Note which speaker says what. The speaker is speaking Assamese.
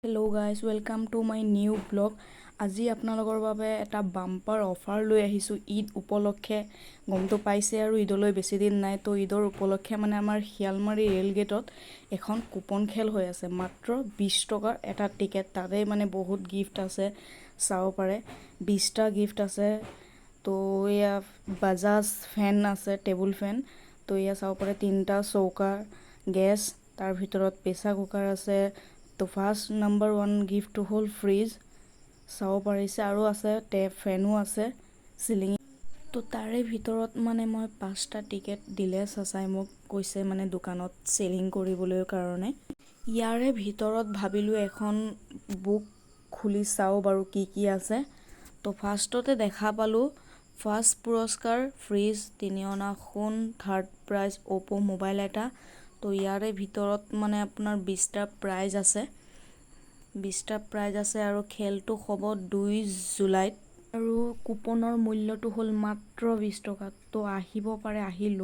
Speaker 1: Hello' guys, welcome to my new blog. আজি আপোনালোকৰ বাবে এটা বাম্পাৰ অফাৰ লৈ আহিছোঁ ঈদ উপলক্ষে। গমটো পাইছে আৰু ঈদলৈ বেছি দিন নাই, তো ঈদৰ উপলক্ষে মানে আমাৰ শিয়ালমাৰী ৰেল গেটত এখন কুপন খেল হৈ আছে। মাত্ৰ 20 টকাৰ এটা টিকেট, তাতেই মানে বহুত গিফ্ট আছে, চাব পাৰে। 20টা গিফ্ট আছে। তো এয়া বাজাজ ফেন আছে, টেবুল ফেন। তো এয়া চাব পাৰে, 3টা চৌকা, গেছ, তাৰ ভিতৰত প্ৰেছাৰ কুকাৰ আছে। তো ফাৰ্ষ্ট নাম্বাৰ 1 গিফ্টটো হ'ল ফ্ৰিজ, চাব পাৰিছে। আৰু আছে ফেনো আছে চিলিং। তো তাৰে ভিতৰত মানে মই 5টা টিকেট দিলে চাচাই মোক কৈছে মানে দোকানত চেলিং কৰিবলৈ কাৰণে। ইয়াৰে ভিতৰত ভাবিলোঁ এখন বুক খুলি চাওঁ বাৰু কি কি আছে। তো ফাৰ্ষ্টতে দেখা পালোঁ ফাৰ্ষ্ট পুৰস্কাৰ ফ্ৰিজ 3 অনা সোণ, থাৰ্ড প্ৰাইজ অ'প্পো মোবাইল এটা। তো ইয়াৰে ভিতৰত মানে আপোনাৰ 20টা প্ৰাইজ আছে। আৰু খেলটো হ'ব 2 জুলাইত। আৰু কুপনৰ মূল্যটো হ'ল মাত্ৰ 20 টকা। তো আহিব পাৰে, আহি লৈ